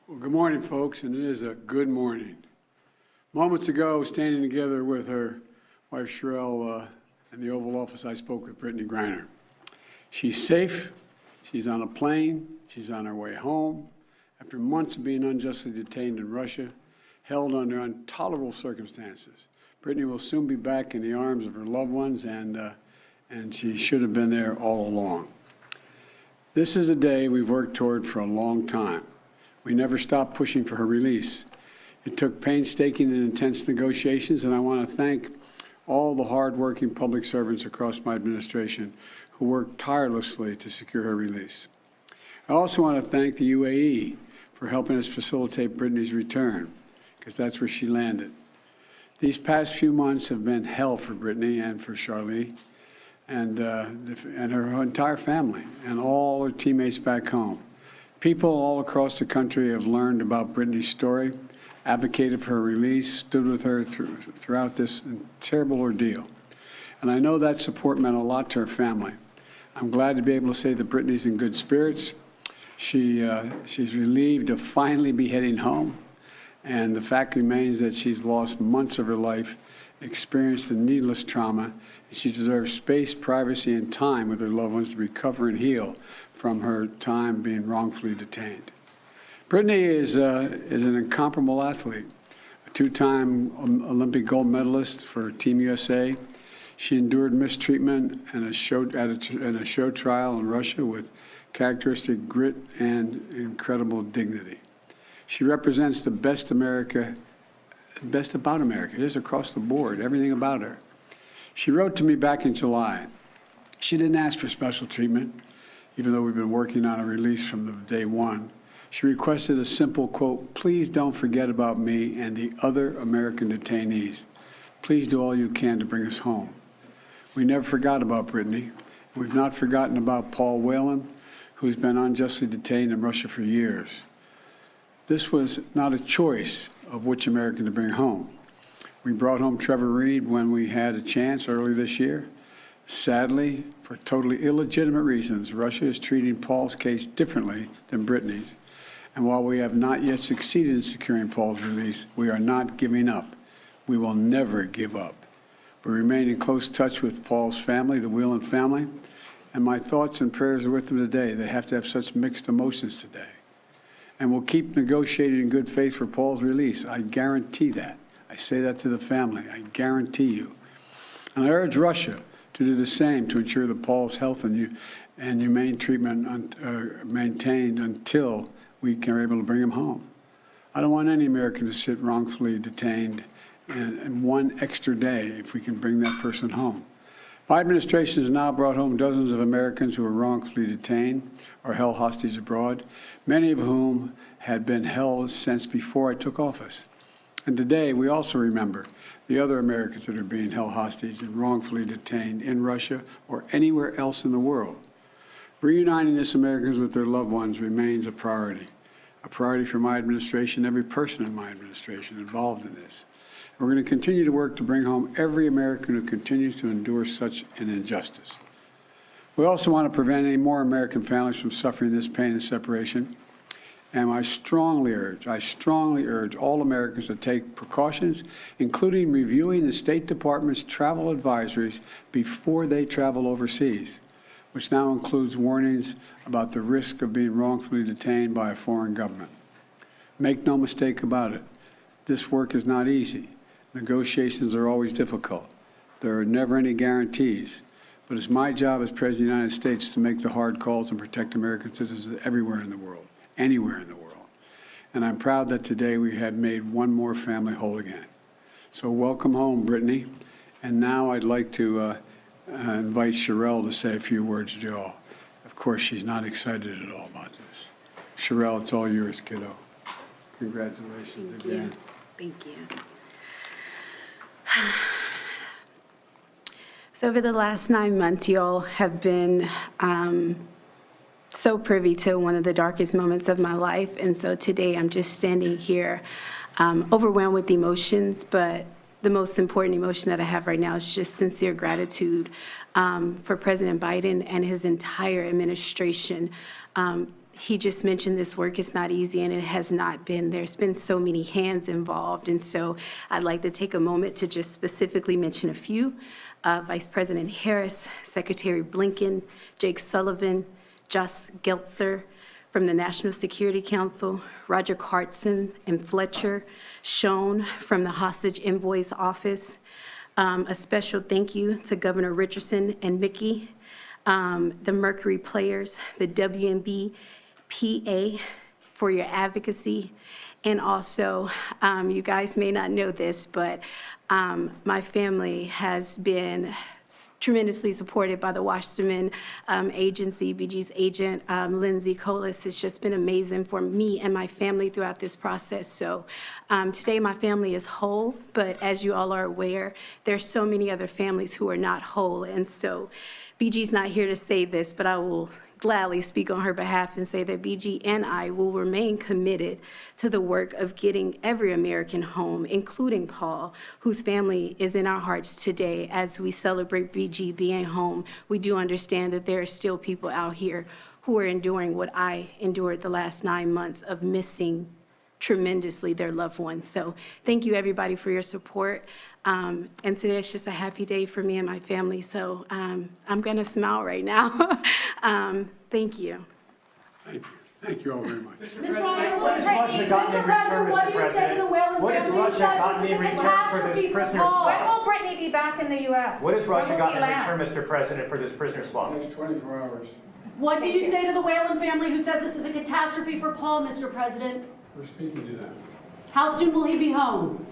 Well, good morning, folks, and it is a good morning. Moments ago, standing together with her wife, Sherelle, in the Oval Office, I spoke with Brittany Griner. She's safe. She's on a plane. She's on her way home. After months of being unjustly detained in Russia, held under intolerable circumstances, Brittany will soon be back in the arms of her loved ones, and she should have been there all along. This is a day we've worked toward for a long time. We never stopped pushing for her release. It took painstaking and intense negotiations, and I want to thank all the hardworking public servants across my administration who worked tirelessly to secure her release. I also want to thank the UAE for helping us facilitate Brittany's return, because that's where she landed. These past few months have been hell for Brittany and for Charlie and her entire family and all her teammates back home. People all across the country have learned about Brittany's story, advocated for her release, stood with her throughout this terrible ordeal. And I know that support meant a lot to her family. I'm glad to be able to say that Brittany's in good spirits. She's relieved to finally be heading home. And the fact remains that she's lost months of her life, experienced a needless trauma, and she deserves space, privacy, and time with her loved ones to recover and heal from her time being wrongfully detained. Brittany is an incomparable athlete, a two-time Olympic gold medalist for Team USA. She endured mistreatment in a show trial in Russia with characteristic grit and incredible dignity. She represents the best about America. It is across the board, everything about her. She wrote to me back in July. She didn't ask for special treatment, even though we've been working on a release from the day one. She requested a simple quote, "Please don't forget about me and the other American detainees. Please do all you can to bring us home." We never forgot about Brittany. We've not forgotten about Paul Whelan, who's been unjustly detained in Russia for years. This was not a choice of which American to bring home. We brought home Trevor Reed when we had a chance early this year. Sadly, for totally illegitimate reasons, Russia is treating Paul's case differently than Brittany's. And while we have not yet succeeded in securing Paul's release, we are not giving up. We will never give up. We remain in close touch with Paul's family, the Whelan family, and my thoughts and prayers are with them today. They have to have such mixed emotions today. And we'll keep negotiating in good faith for Paul's release. I guarantee that. I say that to the family. I guarantee you. And I urge Russia to do the same to ensure that Paul's health and humane treatment maintained until we are able to bring him home. I don't want any American to sit wrongfully detained in one extra day if we can bring that person home. My administration has now brought home dozens of Americans who were wrongfully detained or held hostage abroad, many of whom had been held since before I took office. And today, we also remember the other Americans that are being held hostage and wrongfully detained in Russia or anywhere else in the world. Reuniting these Americans with their loved ones remains a priority for my administration, every person in my administration involved in this. We're going to continue to work to bring home every American who continues to endure such an injustice. We also want to prevent any more American families from suffering this pain and separation. And I strongly urge all Americans to take precautions, including reviewing the State Department's travel advisories before they travel overseas, which now includes warnings about the risk of being wrongfully detained by a foreign government. Make no mistake about it, this work is not easy. Negotiations are always difficult. There are never any guarantees, but it's my job as President of the United States to make the hard calls and protect American citizens everywhere in the world, anywhere in the world. And I'm proud that today we have made one more family whole again. So welcome home, Brittany. And now I'd like to invite Sherelle to say a few words to you all. Of course, she's not excited at all about this. Sherelle, it's all yours, kiddo. Congratulations again. Thank you. So over the last 9 months, you all have been so privy to one of the darkest moments of my life. And so today I'm just standing here overwhelmed with emotions, but the most important emotion that I have right now is just sincere gratitude for President Biden and his entire administration. he just mentioned this work is not easy, and it has not been. There's been so many hands involved, and so I'd like to take a moment to just specifically mention a few. Vice President Harris, Secretary Blinken, Jake Sullivan, Josh Geltzer from the National Security Council, Roger Cartson and Fletcher, Schoen from the Hostage Envoy's Office. A special thank you to Governor Richardson and Mickey, the Mercury Players, the WNB PA for your advocacy. And also, you guys may not know this, but my family has been tremendously supported by the Wasserman Agency. BG's agent, Lindsay Colas, has just been amazing for me and my family throughout this process. So today my family is whole, but as you all are aware, there's so many other families who are not whole. And so BG's not here to say this, but I will gladly speak on her behalf and say that BG and I will remain committed to the work of getting every American home, including Paul, whose family is in our hearts today. As we celebrate BG being home, we do understand that there are still people out here who are enduring what I endured the last 9 months of missing tremendously their loved ones. So thank you everybody for your support. And today it's just a happy day for me and my family. So I'm gonna smile right now. Thank you. Thank you. Thank you all very much. Mr. Griner, What has Russia gotten in return, Mr. President? What has Russia gotten in return for this prisoner When swap? will Brittany be back in the U.S.? What has Russia When will gotten she in land? return, Mr. President, for this prisoner swap? Next 24 hours. What do you say to the Whalen family who says this is a catastrophe for Paul, Mr. President? We're speaking to them. How soon will he be home?